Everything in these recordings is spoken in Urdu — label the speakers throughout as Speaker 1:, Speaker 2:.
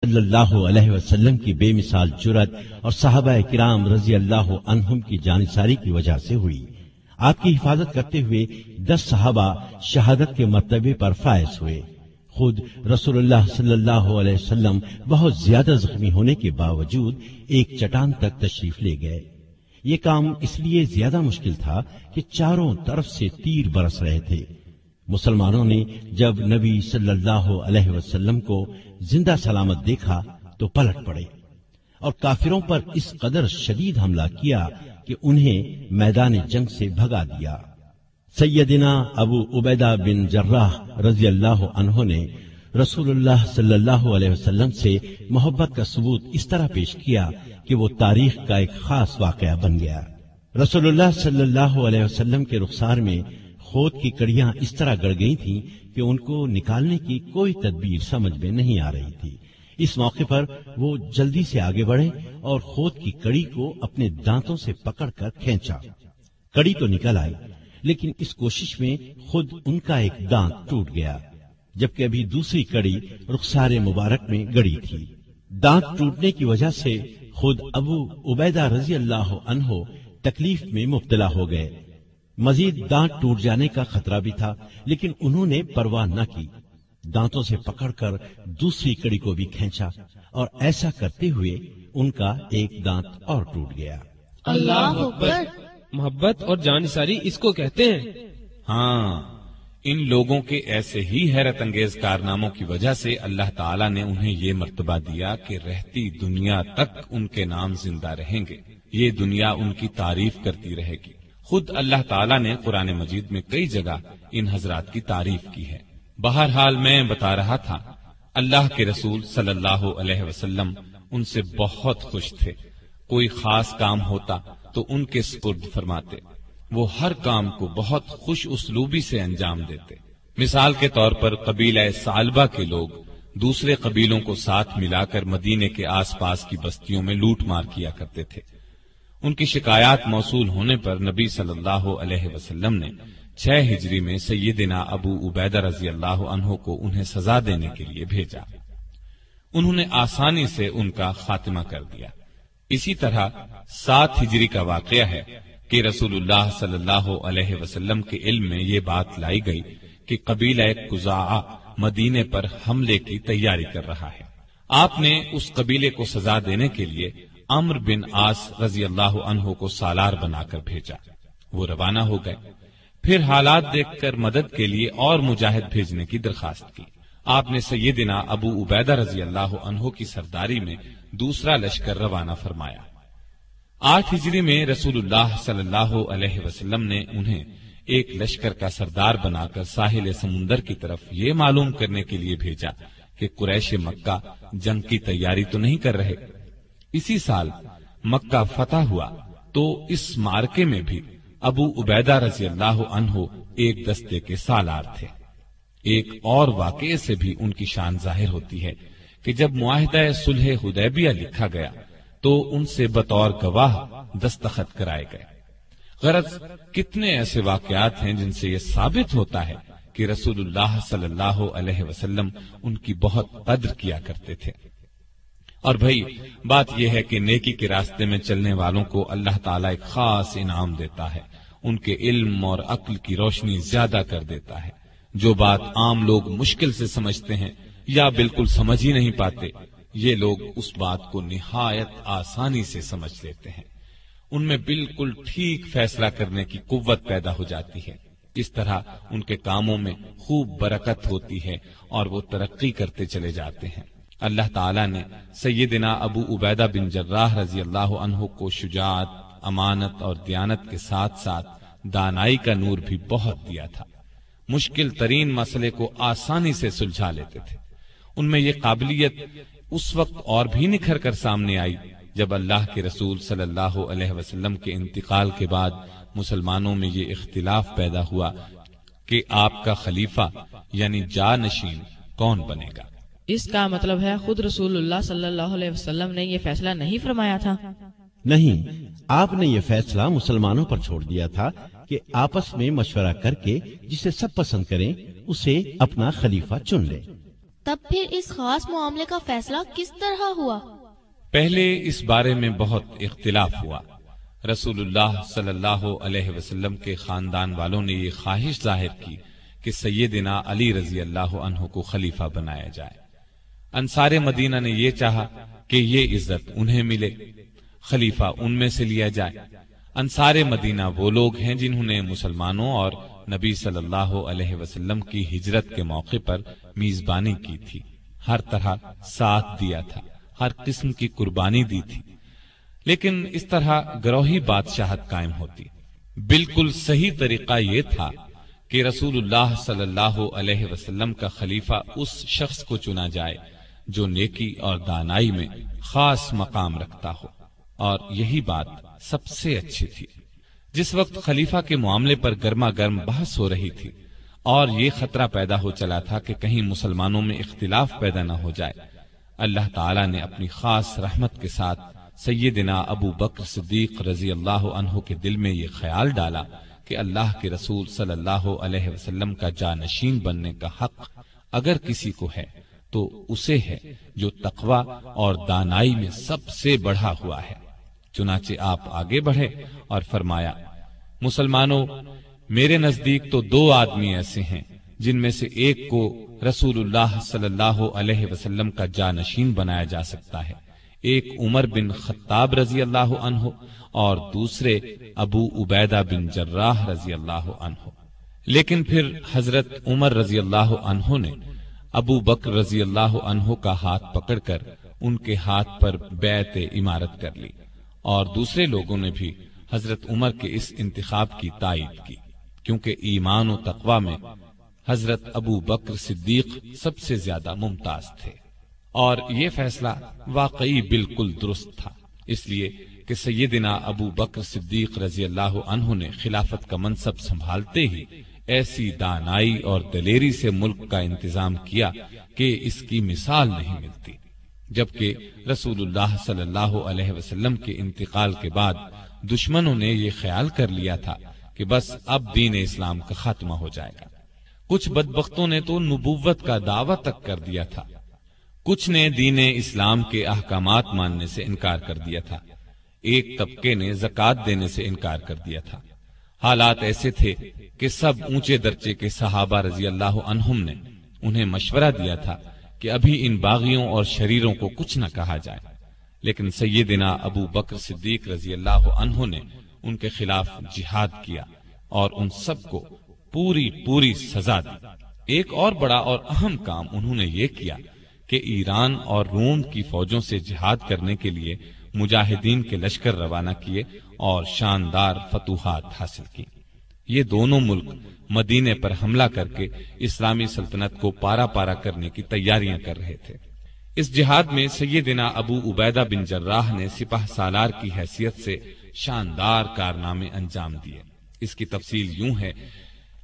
Speaker 1: صلی اللہ علیہ وسلم کی بے مثال جرأت اور صحابہ کرام رضی اللہ عنہم کی جانثاری کی وجہ سے ہوئی۔ آپ کی حفاظت کرتے ہوئے 10 صحابہ شہادت کے مرتبے پر فائز ہوئے۔ خود رسول اللہ صلی اللہ علیہ وسلم بہت زیادہ زخمی ہونے کے باوجود ایک چٹان تک تشریف لے گئے۔ یہ کام اس لیے زیادہ مشکل تھا کہ چاروں طرف سے تیر برس رہے تھے۔ مسلمانوں نے جب نبی صلی اللہ علیہ وسلم کو زندہ سلامت دیکھا تو پلٹ پڑے اور کافروں پر اس قدر شدید حملہ کیا کہ انہیں میدان جنگ سے بھگا دیا۔ سیدنا ابو عبیدہ بن جراح رضی اللہ عنہ نے رسول اللہ صلی اللہ علیہ وسلم سے محبت کا ثبوت اس طرح پیش کیا کہ وہ تاریخ کا ایک خاص واقعہ بن گیا۔ رسول اللہ صلی اللہ علیہ وسلم کے رخسار میں خود کی کڑیاں اس طرح گڑ گئی تھیں کہ ان کو نکالنے کی کوئی تدبیر سمجھ میں نہیں آ رہی تھی۔ اس موقع پر وہ جلدی سے آگے بڑھے اور خود کی کڑی کو اپنے دانتوں سے پکڑ کر کھینچا۔ کڑی تو نکل آئی، لیکن اس کوشش میں خود ان کا ایک دانت ٹوٹ گیا، جبکہ ابھی دوسری کڑی رخسار مبارک میں گڑی تھی۔ دانت ٹوٹنے کی وجہ سے خود ابو عبیدہ رضی اللہ عنہ تکلیف میں مبتلا ہو گئے۔ مزید دانت ٹوٹ جانے کا خطرہ بھی تھا، لیکن انہوں نے پرواہ نہ کی، دانتوں سے پکڑ کر دوسری کڑی کو بھی کھینچا اور ایسا کرتے ہوئے ان کا ایک دانت اور ٹوٹ گیا۔
Speaker 2: اللہ اکبر!
Speaker 3: محبت اور جانثاری اس کو کہتے ہیں۔
Speaker 4: ہاں، ان لوگوں کے ایسے ہی حیرت انگیز کارناموں کی وجہ سے اللہ تعالیٰ نے انہیں یہ مرتبہ دیا کہ رہتی دنیا تک ان کے نام زندہ رہیں گے، یہ دنیا ان کی تعریف کرتی رہے گی۔ خود اللہ تعالیٰ نے قرآن مجید میں کئی جگہ ان حضرات کی تعریف کی ہے۔ بہرحال میں بتا رہا تھا، اللہ کے رسول صلی اللہ علیہ وسلم ان سے بہت خوش تھے۔ کوئی خاص کام ہوتا تو ان کے سپرد فرماتے، وہ ہر کام کو بہت خوش اسلوبی سے انجام دیتے۔ مثال کے طور پر قبیلہ ثعلبہ کے لوگ دوسرے قبیلوں کو ساتھ ملا کر مدینے کے آس پاس کی بستیوں میں لوٹ مار کیا کرتے تھے۔ ان کی شکایات موصول ہونے پر نبی صلی اللہ علیہ وسلم نے 6 ہجری میں سیدنا ابو عبیدہ رضی اللہ عنہ کو انہیں سزا دینے کے لیے بھیجا۔ انہوں نے آسانی سے ان کا خاتمہ کر دیا۔ اسی طرح 7 ہجری کا واقعہ ہے کہ رسول اللہ صلی اللہ علیہ وسلم کے علم میں یہ بات لائی گئی کہ قبیلہ قزاعہ مدینے پر حملے کی تیاری کر رہا ہے۔ آپ نے اس قبیلے کو سزا دینے کے لیے عمرو بن عاص رضی اللہ عنہ کو سالار بنا کر بھیجا۔ وہ روانہ ہو گئے۔ پھر حالات دیکھ کر مدد کے لیے اور مجاہد بھیجنے کی درخواست کی۔ آپ نے سیدنا ابو عبیدہ رضی اللہ عنہ کی سرداری میں دوسرا لشکر روانہ فرمایا۔ 8 ہجری میں رسول اللہ صلی اللہ علیہ وسلم نے انہیں ایک لشکر کا سردار بنا کر ساحل سمندر کی طرف یہ معلوم کرنے کے لیے بھیجا کہ قریش مکہ جنگ کی تیاری تو نہیں کر رہے۔ اسی سال مکہ فتح ہوا تو اس معرکے میں بھی ابو عبیدہ رضی اللہ عنہ ایک دستے کے سالار تھے۔ ایک اور واقعے سے بھی ان کی شان ظاہر ہوتی ہے کہ جب معاہدہ صلح حدیبیہ لکھا گیا تو ان سے بطور گواہ دستخط کرائے گئے۔ غرض کتنے ایسے واقعات ہیں جن سے یہ ثابت ہوتا ہے کہ رسول اللہ صلی اللہ علیہ وسلم ان کی بہت قدر کیا کرتے تھے۔ اور بھائی بات یہ ہے کہ نیکی کے راستے میں چلنے والوں کو اللہ تعالیٰ ایک خاص انعام دیتا ہے، ان کے علم اور عقل کی روشنی زیادہ کر دیتا ہے۔ جو بات عام لوگ مشکل سے سمجھتے ہیں یا بالکل سمجھ ہی نہیں پاتے، یہ لوگ اس بات کو نہایت آسانی سے سمجھ لیتے ہیں۔ ان میں بالکل ٹھیک فیصلہ کرنے کی قوت پیدا ہو جاتی ہے۔ اس طرح ان کے کاموں میں خوب برکت ہوتی ہے اور وہ ترقی کرتے چلے جاتے ہیں۔ اللہ تعالیٰ نے سیدنا ابو عبیدہ بن جراح رضی اللہ عنہ کو شجاعت، امانت اور دیانت کے ساتھ ساتھ دانائی کا نور بھی بہت دیا تھا۔ مشکل ترین مسئلے کو آسانی سے سلجھا لیتے تھے۔ ان میں یہ قابلیت اس وقت اور بھی نکھر کر سامنے آئی جب اللہ کے رسول صلی اللہ علیہ وسلم کے انتقال کے بعد مسلمانوں میں یہ اختلاف پیدا ہوا کہ آپ کا خلیفہ یعنی جانشین کون بنے گا۔
Speaker 2: اس کا مطلب ہے خود رسول اللہ صلی اللہ علیہ وسلم نے یہ فیصلہ نہیں فرمایا تھا؟
Speaker 1: نہیں، آپ نے یہ فیصلہ مسلمانوں پر چھوڑ دیا تھا کہ آپس میں مشورہ کر کے جسے سب پسند کریں اسے اپنا خلیفہ چن لیں۔
Speaker 5: تب پھر اس خاص معاملے کا فیصلہ کس طرح ہوا؟
Speaker 4: پہلے اس بارے میں بہت اختلاف ہوا۔ رسول اللہ صلی اللہ علیہ وسلم کے خاندان والوں نے یہ خواہش ظاہر کی کہ سیدنا علی رضی اللہ عنہ کو خلیفہ بنایا جائے۔ انصار مدینہ نے یہ چاہا کہ یہ عزت انہیں ملے، خلیفہ ان میں سے لیا جائے۔ انصار مدینہ وہ لوگ ہیں جنہوں نے مسلمانوں اور نبی صلی اللہ علیہ وسلم کی ہجرت کے موقع پر میزبانی کی تھی، ہر طرح ساتھ دیا تھا، ہر قسم کی قربانی دی تھی، لیکن اس طرح گروہی بادشاہت قائم ہوتی۔ بالکل صحیح طریقہ یہ تھا کہ رسول اللہ صلی اللہ علیہ وسلم کا خلیفہ اس شخص کو چنا جائے جو نیکی اور دانائی میں خاص مقام رکھتا ہو، اور یہی بات سب سے اچھی تھی۔ جس وقت خلیفہ کے معاملے پر گرما گرم بحث ہو رہی تھی اور یہ خطرہ پیدا ہو چلا تھا کہ کہیں مسلمانوں میں اختلاف پیدا نہ ہو جائے، اللہ تعالی نے اپنی خاص رحمت کے ساتھ سیدنا ابو بکر صدیق رضی اللہ عنہ کے دل میں یہ خیال ڈالا کہ اللہ کے رسول صلی اللہ علیہ وسلم کا جانشین بننے کا حق اگر کسی کو ہے تو اسے ہے جو تقوی اور دانائی میں سب سے بڑھا ہوا ہے۔ چنانچہ آپ آگے بڑھے اور فرمایا، مسلمانوں، میرے نزدیک تو دو آدمی ایسے ہیں جن میں سے ایک کو رسول اللہ صلی اللہ علیہ وسلم کا جانشین بنایا جا سکتا ہے، ایک عمر بن خطاب رضی اللہ عنہ اور دوسرے ابو عبیدہ بن جراح رضی اللہ عنہ۔ لیکن پھر حضرت عمر رضی اللہ عنہ نے ابو بکر رضی اللہ عنہ کا ہاتھ پکڑ کر ان کے ہاتھ پر بیعت امارت کر لی، اور دوسرے لوگوں نے بھی حضرت عمر کے اس انتخاب کی تائید کی، کیونکہ ایمان و تقوی میں حضرت ابو بکر صدیق سب سے زیادہ ممتاز تھے۔ اور یہ فیصلہ واقعی بالکل درست تھا، اس لیے کہ سیدنا ابو بکر صدیق رضی اللہ عنہ نے خلافت کا منصب سنبھالتے ہی ایسی دانائی اور دلیری سے ملک کا انتظام کیا کہ اس کی مثال نہیں ملتی، جبکہ رسول اللہ صلی اللہ علیہ وسلم کے انتقال کے بعد دشمنوں نے یہ خیال کر لیا تھا کہ بس اب دین اسلام کا خاتمہ ہو جائے گا۔ کچھ بدبختوں نے تو نبوت کا دعویٰ تک کر دیا تھا، کچھ نے دین اسلام کے احکامات ماننے سے انکار کر دیا تھا، ایک طبقے نے زکوٰۃ دینے سے انکار کر دیا تھا۔ حالات ایسے تھے کہ سب اونچے درجے کے صحابہ رضی اللہ عنہم نے انہیں مشورہ دیا تھا کہ ابھی ان باغیوں اور شریروں کو کچھ نہ کہا جائے، لیکن سیدنا ابو بکر صدیق رضی اللہ عنہ نے ان کے خلاف جہاد کیا اور ان سب کو پوری سزا دی۔ ایک اور بڑا اور اہم کام انہوں نے یہ کیا کہ ایران اور روم کی فوجوں سے جہاد کرنے کے لیے مجاہدین کے لشکر روانہ کیے اور شاندار فتوحات حاصل کی۔ یہ دونوں ملک مدینے پر حملہ کر کے اسلامی سلطنت کو پارا پارا کرنے کی تیاریاں کر رہے تھے۔ اس جہاد میں سیدنا ابو عبیدہ بن جراح نے سپہ سالار کی حیثیت سے شاندار کارنامے انجام دیے۔ اس کی تفصیل یوں ہے،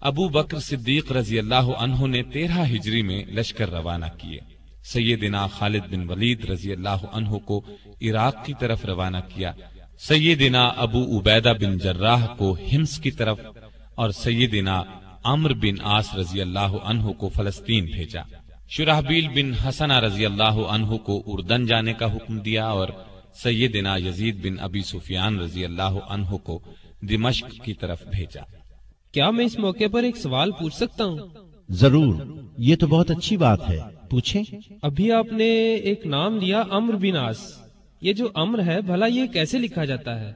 Speaker 4: ابو بکر صدیق رضی اللہ عنہ نے 13 ہجری میں لشکر روانہ کیے، سیدنا خالد بن ولید رضی اللہ عنہ کو عراق کی طرف روانہ کیا، سیدنا ابو عبیدہ بن جراح کو حمص کی طرف اور سیدنا عمرو بن عاص رضی اللہ عنہ کو فلسطین بھیجا۔ شرحبیل بن حسنہ رضی اللہ عنہ کو اردن جانے کا حکم دیا اور سیدنا یزید بن ابی سفیان رضی اللہ عنہ کو دمشق کی طرف بھیجا۔
Speaker 3: کیا میں اس موقع پر ایک سوال پوچھ سکتا ہوں؟
Speaker 1: ضرور، یہ تو بہت اچھی بات ہے، پوچھیں۔
Speaker 3: ابھی آپ نے ایک نام لیا عمرو بن عاص، یہ جو عمرو ہے بھلا یہ کیسے لکھا جاتا ہے؟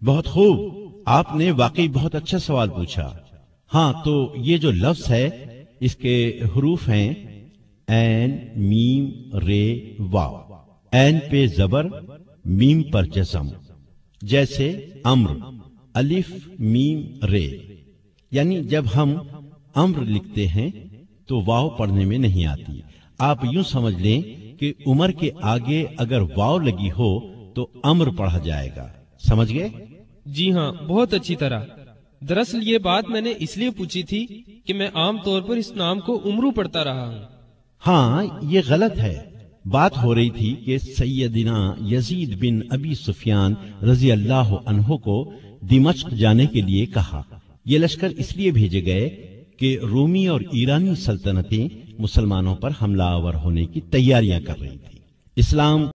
Speaker 1: بہت خوب، آپ نے واقعی بہت اچھا سوال پوچھا۔ ہاں، تو یہ جو لفظ ہے اس کے حروف ہیں عین، میم، رے، واو۔ عین پہ زبر، میم پر جزم، جیسے امر، الف میم رے، یعنی جب ہم امر لکھتے ہیں تو واو پڑھنے میں نہیں آتی۔ آپ یوں سمجھ لیں کہ عمر کے آگے اگر واو لگی ہو تو امر پڑھا جائے گا، سمجھ گئے؟
Speaker 3: جی ہاں، بہت اچھی طرح۔ دراصل یہ بات میں نے اس لیے پوچھی تھی کہ میں عام طور پر اس نام کو عمرو پڑھتا رہا ہوں۔
Speaker 1: ہاں، یہ غلط ہے۔ بات ہو رہی تھی کہ سیدنا یزید بن ابی سفیان رضی اللہ عنہ کو دمشق جانے کے لیے کہا۔ یہ لشکر اس لیے بھیجے گئے کہ رومی اور ایرانی سلطنتیں مسلمانوں پر حملہ آور ہونے کی تیاریاں کر رہی تھی۔ اسلام